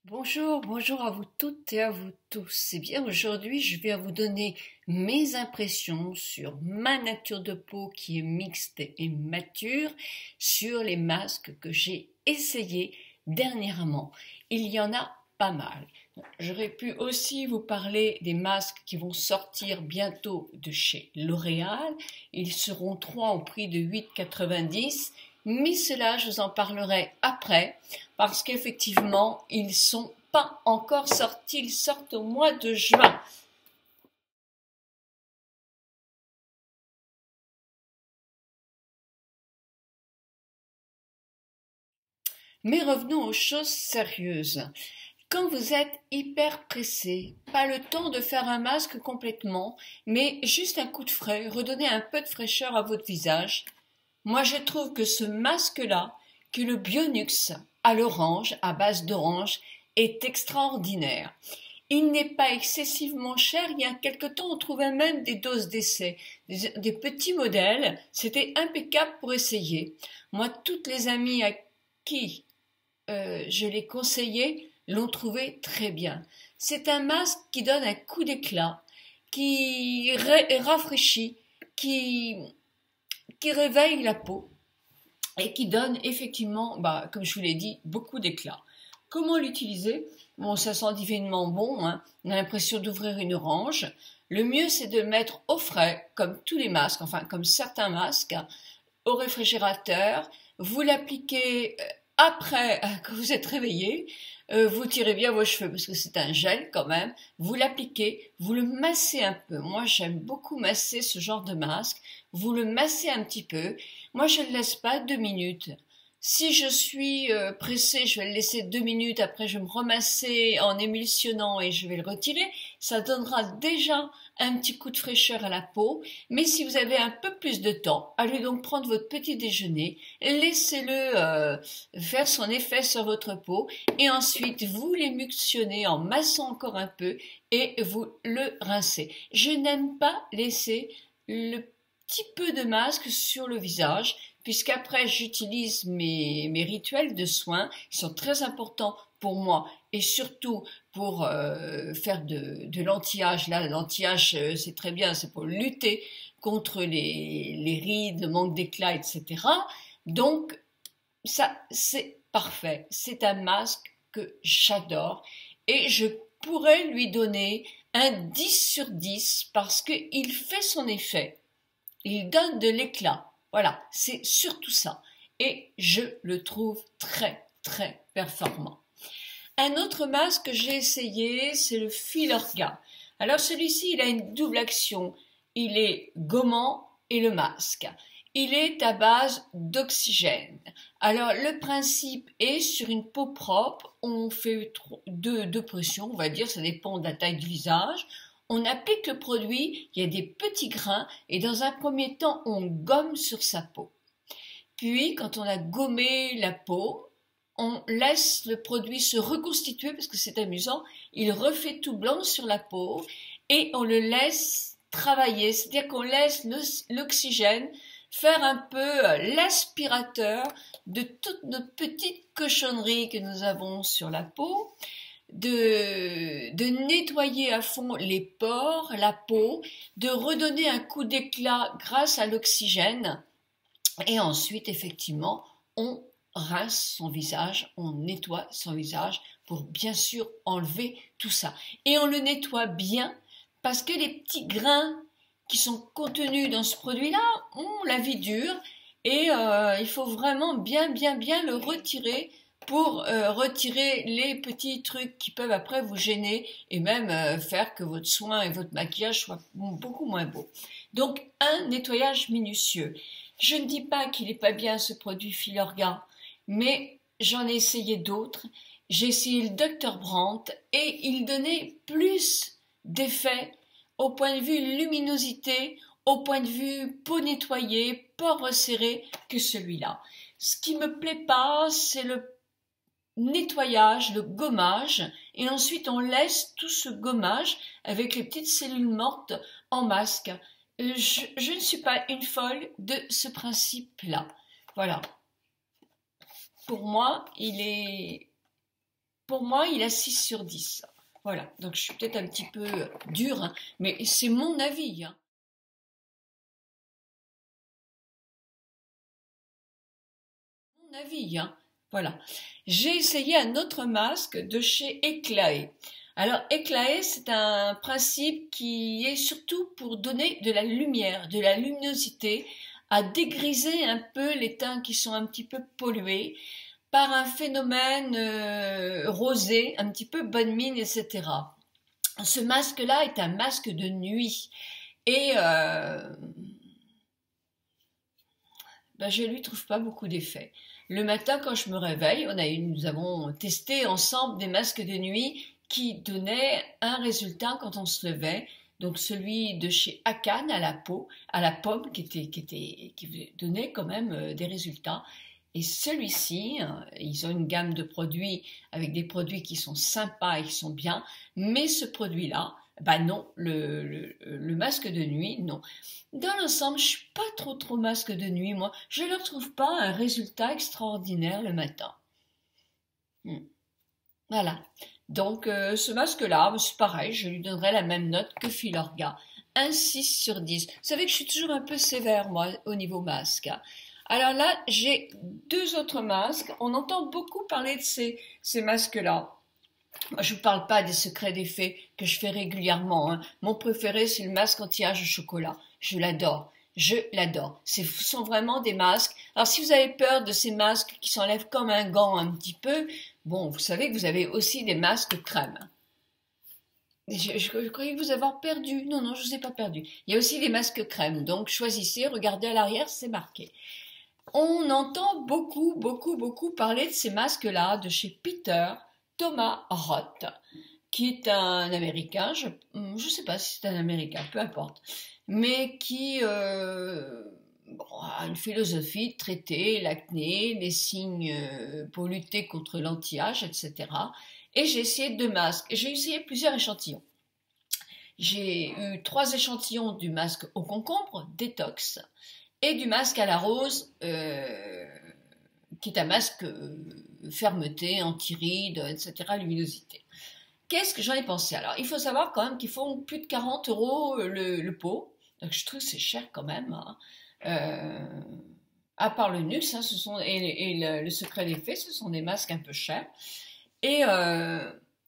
Bonjour, bonjour à vous toutes et à vous tous. Eh bien, aujourd'hui, je vais vous donner mes impressions sur ma nature de peau qui est mixte et mature, sur les masques que j'ai essayés dernièrement. Il y en a pas mal. J'aurais pu aussi vous parler des masques qui vont sortir bientôt de chez L'Oréal. Ils seront 3 au prix de 8,90 €, mais cela, je vous en parlerai après parce qu'effectivement, ils sont pas encore sortis, ils sortent au mois de juin. Mais revenons aux choses sérieuses. Quand vous êtes hyper pressé, pas le temps de faire un masque complètement, mais juste un coup de frais, redonner un peu de fraîcheur à votre visage, moi je trouve que ce masque-là, que le Bionux à l'orange, à base d'orange, est extraordinaire. Il n'est pas excessivement cher. Il y a quelque temps, on trouvait même des doses d'essai, des petits modèles. C'était impeccable pour essayer. Moi, toutes les amies à qui je l'ai conseillé l'ont trouvé très bien. C'est un masque qui donne un coup d'éclat, qui rafraîchit, qui, qui réveille la peau et qui donne effectivement, comme je vous l'ai dit, beaucoup d'éclat. Comment l'utiliser? Bon, ça sent divinement bon, hein. On a l'impression d'ouvrir une orange. Le mieux, c'est de le mettre au frais, comme tous les masques, enfin comme certains masques, au réfrigérateur. Vous l'appliquez après que vous êtes réveillé. Vous tirez bien vos cheveux parce que c'est un gel quand même. Vous l'appliquez, vous le massez un peu. Moi, j'aime beaucoup masser ce genre de masque. Vous le massez un petit peu. Moi, je ne le laisse pas 2 minutes. Si je suis pressée, je vais le laisser 2 minutes. Après, je vais me remasser en émulsionnant et je vais le retirer. Ça donnera déjà un petit coup de fraîcheur à la peau. Mais si vous avez un peu plus de temps, allez donc prendre votre petit déjeuner, laissez-le faire son effet sur votre peau et ensuite vous l'émulsionnez en massant encore un peu et vous le rincez. Je n'aime pas laisser le petit peu de masque sur le visage puisqu'après j'utilise mes rituels de soins qui sont très importants pour moi et surtout pour faire de l'anti-âge. Là, l'anti-âge, c'est très bien, c'est pour lutter contre les rides, le manque d'éclat, etc. Donc, ça, c'est parfait. C'est un masque que j'adore et je pourrais lui donner un 10 sur 10 parce qu'il fait son effet. Il donne de l'éclat. Voilà, c'est surtout ça. Et je le trouve très, très performant. Un autre masque que j'ai essayé, c'est le Filorga. Alors celui-ci, il a une double action. Il est gommant et le masque. Il est à base d'oxygène. Alors le principe est sur une peau propre, on fait deux pressions, on va dire, ça dépend de la taille du visage. On applique le produit, il y a des petits grains et dans un premier temps, on gomme sur sa peau. Puis, quand on a gommé la peau, on laisse le produit se reconstituer parce que c'est amusant. Il refait tout blanc sur la peau et on le laisse travailler. C'est-à-dire qu'on laisse l'oxygène faire un peu l'aspirateur de toutes nos petites cochonneries que nous avons sur la peau, de nettoyer à fond les pores, la peau, de redonner un coup d'éclat grâce à l'oxygène. Et ensuite, effectivement, on rince son visage, on nettoie son visage pour bien sûr enlever tout ça. Et on le nettoie bien parce que les petits grains qui sont contenus dans ce produit-là ont la vie dure et il faut vraiment bien le retirer pour retirer les petits trucs qui peuvent après vous gêner et même faire que votre soin et votre maquillage soient beaucoup moins beaux. Donc un nettoyage minutieux. Je ne dis pas qu'il n'est pas bien ce produit Filorga, mais j'en ai essayé d'autres. J'ai essayé le Dr Brandt et il donnait plus d'effet au point de vue luminosité, au point de vue peau nettoyée, pores resserrés que celui-là. Ce qui me plaît pas, c'est le nettoyage, le gommage, et ensuite on laisse tout ce gommage avec les petites cellules mortes en masque. Je ne suis pas une folle de ce principe-là. Voilà. Pour moi, il est Pour moi, il a 6 sur 10. Voilà, donc je suis peut-être un petit peu dure, hein, mais c'est mon avis, hein. Mon avis, hein. Voilà. J'ai essayé un autre masque de chez Eclaé. Alors, Eclaé, c'est un principe qui est surtout pour donner de la lumière, de la luminosité, à dégriser un peu les teints qui sont un petit peu pollués par un phénomène rosé, un petit peu bonne mine, etc. Ce masque-là est un masque de nuit et ben, je lui trouve pas beaucoup d'effet. Le matin, quand je me réveille, nous avons testé ensemble des masques de nuit qui donnaient un résultat quand on se levait. Donc celui de chez Akan à la peau, à la pomme, qui donnait quand même des résultats. Et celui-ci, ils ont une gamme de produits avec des produits qui sont sympas et qui sont bien, mais ce produit-là, bah non, le masque de nuit, non. Dans l'ensemble, je suis pas trop masque de nuit, moi. Je ne trouve pas un résultat extraordinaire le matin. Hmm. Voilà. Donc, ce masque-là, c'est pareil, je lui donnerai la même note que Filorga. Un 6 sur 10. Vous savez que je suis toujours un peu sévère, moi, au niveau masque, hein. Alors là, j'ai deux autres masques. On entend beaucoup parler de ces masques-là. Moi, je ne vous parle pas des secrets des fées que je fais régulièrement, hein. Mon préféré, c'est le masque anti-âge au chocolat. Je l'adore. Je l'adore. Ce sont vraiment des masques. Alors, si vous avez peur de ces masques qui s'enlèvent comme un gant un petit peu, bon, vous savez que vous avez aussi des masques crème. Je croyais vous avoir perdu. Non, non, je ne vous ai pas perdu. Il y a aussi des masques crème. Donc, choisissez, regardez à l'arrière, c'est marqué. On entend beaucoup parler de ces masques-là de chez Peter Thomas Roth, qui est un Américain, je ne sais pas si c'est un Américain, peu importe, mais qui bon, a une philosophie de traiter l'acné, les signes pour lutter contre l'anti-âge, etc. Et j'ai essayé deux masques, j'ai essayé plusieurs échantillons. J'ai eu 3 échantillons du masque au concombre, détox, et du masque à la rose, qui est un masque fermeté, anti-rides, etc., luminosité. Qu'est-ce que j'en ai pensé? Alors, il faut savoir quand même qu'ils font plus de 40 euros le pot, donc je trouve que c'est cher quand même, hein. À part le Nux, hein, le secret des fées, ce sont des masques un peu chers. Et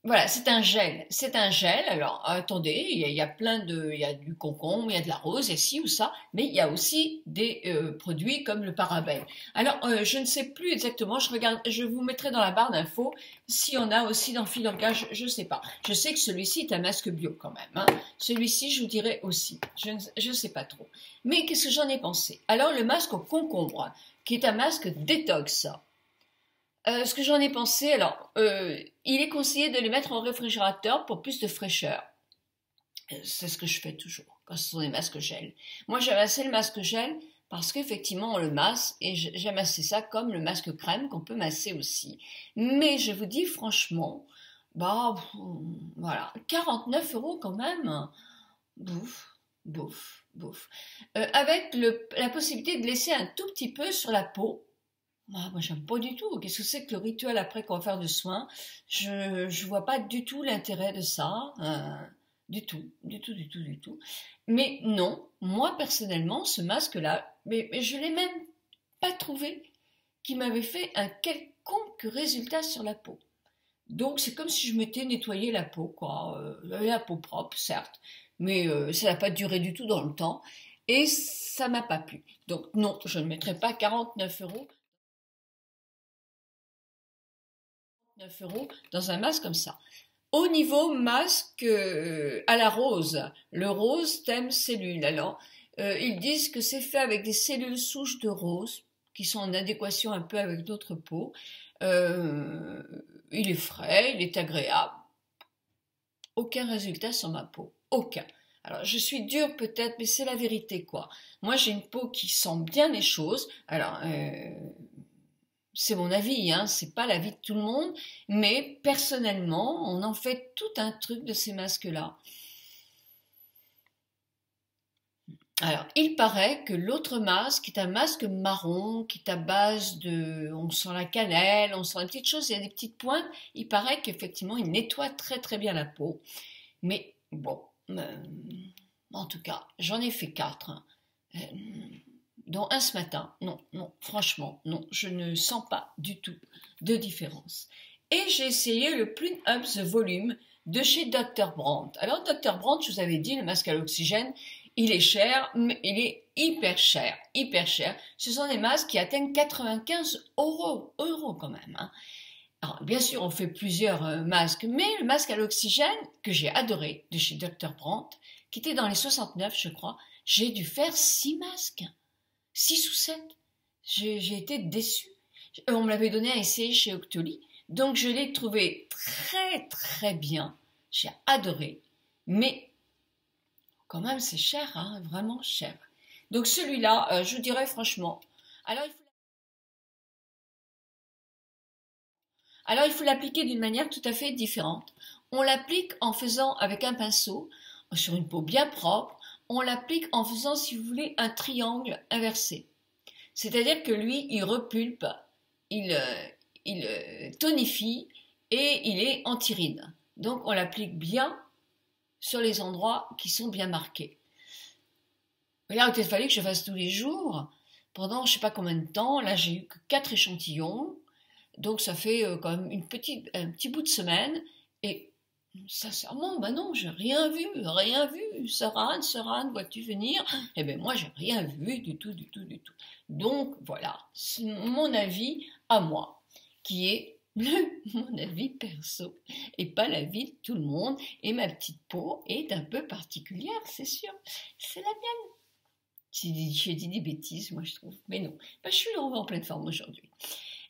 voilà, c'est un gel. C'est un gel. Alors, attendez, il y a il y a du concombre, il y a de la rose, et ci ou ça, mais il y a aussi des produits comme le parabène. Alors, je ne sais plus exactement, je vous mettrai dans la barre d'infos si on a aussi dans Filorga, je ne sais pas. Je sais que celui-ci est un masque bio quand même, hein. Celui-ci, je vous dirai aussi. Je ne sais pas trop. Mais qu'est-ce que j'en ai pensé? Alors, le masque au concombre, qui est un masque détox. Ce que j'en ai pensé, alors, il est conseillé de les mettre au réfrigérateur pour plus de fraîcheur. C'est ce que je fais toujours, quand ce sont des masques gel. Moi, j'aime assez le masque gel parce qu'effectivement, on le masse et j'aime assez ça comme le masque crème qu'on peut masser aussi. Mais je vous dis franchement, bah, voilà, 49 euros quand même. Bouf, bouf. Avec la possibilité de laisser un tout petit peu sur la peau. Ah, moi, j'aime pas du tout. Qu'est-ce que c'est que le rituel après qu'on va faire de soins? Je vois pas du tout l'intérêt de ça. Du tout. Mais non, moi personnellement, ce masque-là, mais je l'ai même pas trouvé qui m'avait fait un quelconque résultat sur la peau. Donc c'est comme si je m'étais nettoyé la peau, quoi. La peau propre, certes, mais ça n'a pas duré du tout dans le temps et ça m'a pas plu. Donc non, je ne mettrai pas 49 euros 9 € dans un masque comme ça. Au niveau masque à la rose, le rose thème cellule. Alors, ils disent que c'est fait avec des cellules souches de rose qui sont en adéquation un peu avec d'autres peaux. Euh, il est frais, il est agréable. Aucun résultat sur ma peau. Aucun. Alors, je suis dure peut-être, mais c'est la vérité, quoi. Moi, j'ai une peau qui sent bien les choses. Alors, c'est mon avis, hein, c'est pas l'avis de tout le monde, mais personnellement, on en fait tout un truc de ces masques-là. Alors, il paraît que l'autre masque est un masque marron qui est à base de... On sent la cannelle, on sent des petites choses, il y a des petites pointes. Il paraît qu'effectivement, il nettoie très très bien la peau. Mais bon, en tout cas, j'en ai fait 4, hein. Euh, dont un ce matin. Non, non, franchement, non, je ne sens pas du tout de différence. Et j'ai essayé le Plum Up The Volume de chez Dr. Brandt. Alors, Dr. Brandt, je vous avais dit, le masque à l'oxygène, il est cher, mais il est hyper cher, hyper cher. Ce sont des masques qui atteignent 95 euros quand même, hein. Alors, bien sûr, on fait plusieurs masques, mais le masque à l'oxygène, que j'ai adoré, de chez Dr. Brandt, qui était dans les 69, je crois, j'ai dû faire 6 masques, 6 ou 7. J'ai été déçue. On me l'avait donné à essayer chez Octoly, donc je l'ai trouvé très très bien. J'ai adoré, mais quand même c'est cher, hein, vraiment cher. Donc celui-là, je dirais franchement, alors il faut Alors il faut l'appliquer d'une manière tout à fait différente. On l'applique en faisant avec un pinceau sur une peau bien propre. On l'applique en faisant, si vous voulez, un triangle inversé. C'est-à-dire que lui, il repulpe, il tonifie et il est anti-rides. Donc on l'applique bien sur les endroits qui sont bien marqués. Mais là, il fallait que je fasse tous les jours pendant je ne sais pas combien de temps. Là, j'ai eu que 4 échantillons. Donc ça fait quand même un petit bout de semaine et sincèrement, ben non, j'ai rien vu, rien vu. Sorane, vois-tu venir? Eh bien moi, j'ai rien vu du tout, du tout, du tout. Donc voilà, c'est mon avis à moi, qui est mon avis perso et pas l'avis de tout le monde. Et ma petite peau est un peu particulière, c'est sûr. C'est la mienne. J'ai dit des bêtises, moi je trouve. Mais non, ben, je suis en pleine forme aujourd'hui.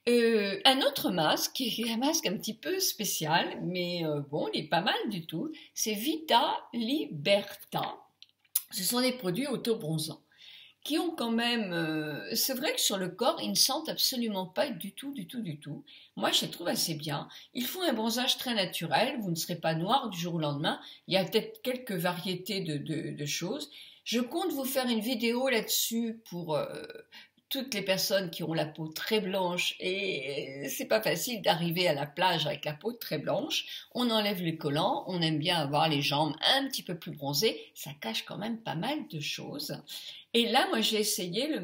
Un autre masque, qui est un masque un petit peu spécial, mais bon, il est pas mal du tout, c'est Vita Liberta. Ce sont des produits auto-bronzants qui ont quand même... c'est vrai que sur le corps, ils ne sentent absolument pas du tout, du tout, du tout. Moi, je les trouve assez bien. Ils font un bronzage très naturel, vous ne serez pas noir du jour au lendemain. Il y a peut-être quelques variétés de choses. Je compte vous faire une vidéo là-dessus pour toutes les personnes qui ont la peau très blanche et c'est pas facile d'arriver à la plage avec la peau très blanche. On enlève les collants, on aime bien avoir les jambes un petit peu plus bronzées, ça cache quand même pas mal de choses. Et là, moi, j'ai essayé le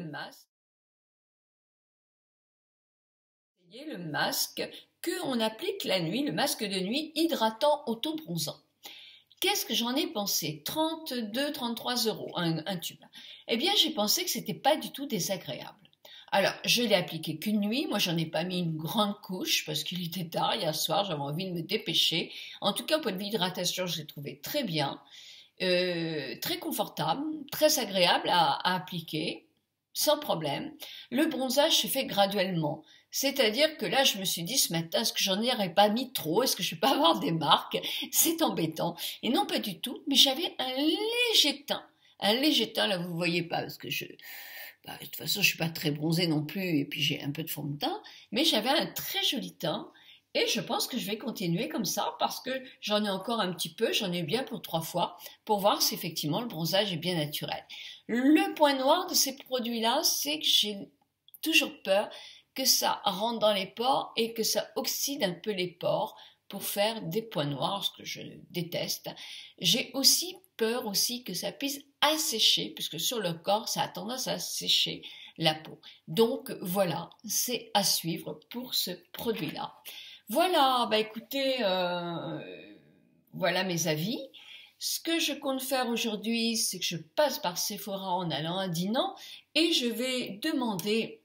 masque que on applique la nuit, le masque de nuit hydratant auto-bronzant. Qu'est-ce que j'en ai pensé? 32-33 euros, un tube. Eh bien, j'ai pensé que c'était pas du tout désagréable. Alors, je l'ai appliqué qu'une nuit. Moi, j'en ai pas mis une grande couche parce qu'il était tard hier soir. J'avais envie de me dépêcher. En tout cas, au point de vue hydratation, je l'ai trouvé très bien, très confortable, très agréable à appliquer, sans problème. Le bronzage se fait graduellement. C'est-à-dire que là, je me suis dit ce matin, est-ce que j'en aurais pas mis trop? Est-ce que je vais pas avoir des marques? C'est embêtant. Et non, pas du tout. Mais j'avais un léger teint. Un léger teint, là, vous voyez pas, parce que de toute façon, je suis pas très bronzée non plus, et puis j'ai un peu de fond de teint, mais j'avais un très joli teint, et je pense que je vais continuer comme ça, parce que j'en ai encore un petit peu, j'en ai bien pour 3 fois, pour voir si effectivement le bronzage est bien naturel. Le point noir de ces produits-là, c'est que j'ai toujours peur que ça rentre dans les pores et que ça oxyde un peu les pores pour faire des points noirs, ce que je déteste. J'ai aussi peur aussi que ça puisse assécher, puisque sur le corps, ça a tendance à sécher la peau. Donc voilà, c'est à suivre pour ce produit-là. Voilà, bah écoutez, voilà mes avis. Ce que je compte faire aujourd'hui, c'est que je passe par Sephora en allant à Dinan et je vais demander,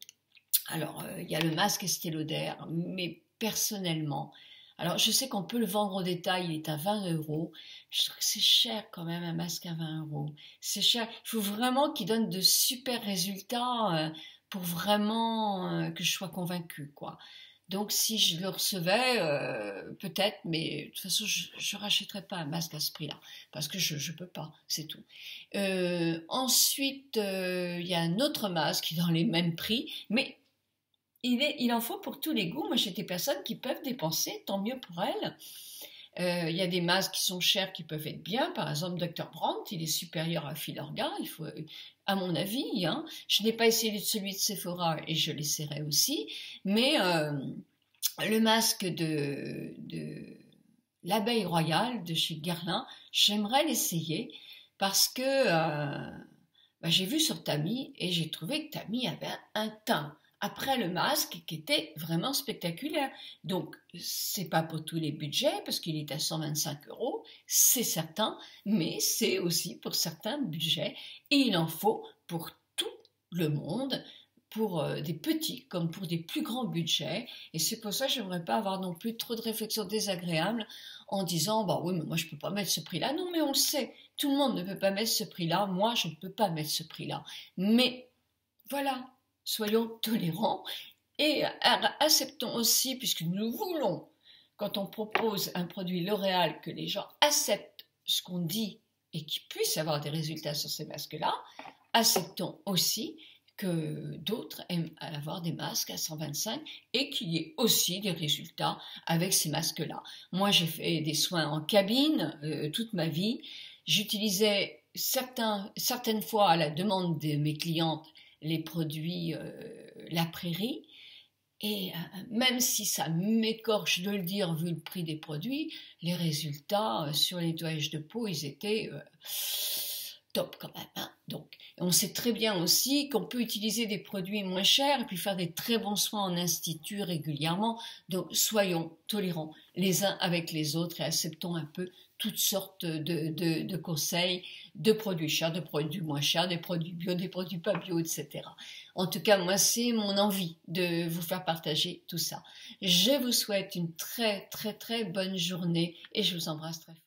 alors il y a le masque Estée Lauder, mais personnellement, alors je sais qu'on peut le vendre au détail, il est à 20 euros, je trouve que c'est cher quand même un masque à 20 euros, c'est cher, il faut vraiment qu'il donne de super résultats pour vraiment que je sois convaincue, quoi. Donc si je le recevais, peut-être, mais de toute façon je rachèterais pas un masque à ce prix-là, parce que je peux pas, c'est tout. Ensuite, il y a un autre masque qui est dans les mêmes prix, mais il en faut pour tous les goûts. Moi, j'ai des personnes qui peuvent dépenser, tant mieux pour elles. Il y a des masques qui sont chers qui peuvent être bien. Par exemple, Dr. Brandt, il est supérieur à Filorga, il faut, à mon avis. Hein. Je n'ai pas essayé celui de Sephora et je l'essaierai aussi. Mais le masque de l'abeille royale de chez Guerlain, j'aimerais l'essayer parce que j'ai vu sur Tammy et j'ai trouvé que Tammy avait un teint après le masque qui était vraiment spectaculaire. Donc, c'est pas pour tous les budgets parce qu'il est à 125 €, c'est certain, mais c'est aussi pour certains budgets et il en faut pour tout le monde, pour des petits comme pour des plus grands budgets. Et c'est pour ça que j'aimerais pas avoir non plus trop de réflexions désagréables en disant bah oui mais moi je peux pas mettre ce prix-là. Non mais on le sait, tout le monde ne peut pas mettre ce prix-là. Moi je ne peux pas mettre ce prix-là. Mais voilà, soyons tolérants et acceptons aussi, puisque nous voulons, quand on propose un produit L'Oréal, que les gens acceptent ce qu'on dit et qu'ils puissent avoir des résultats sur ces masques-là, acceptons aussi que d'autres aiment avoir des masques à 125 et qu'il y ait aussi des résultats avec ces masques-là. Moi, j'ai fait des soins en cabine toute ma vie. J'utilisais certaines fois à la demande de mes clientes les produits La Prairie. Et même si ça m'écorche de le dire vu le prix des produits, les résultats sur le nettoyage de peau, ils étaient top quand même. Hein. Donc, on sait très bien aussi qu'on peut utiliser des produits moins chers et puis faire des très bons soins en institut régulièrement. Donc, soyons tolérants les uns avec les autres et acceptons un peu toutes sortes de conseils, de produits chers, de produits moins chers, des produits bio, des produits pas bio, etc. En tout cas, moi, c'est mon envie de vous faire partager tout ça. Je vous souhaite une très, très, très bonne journée et je vous embrasse très fort.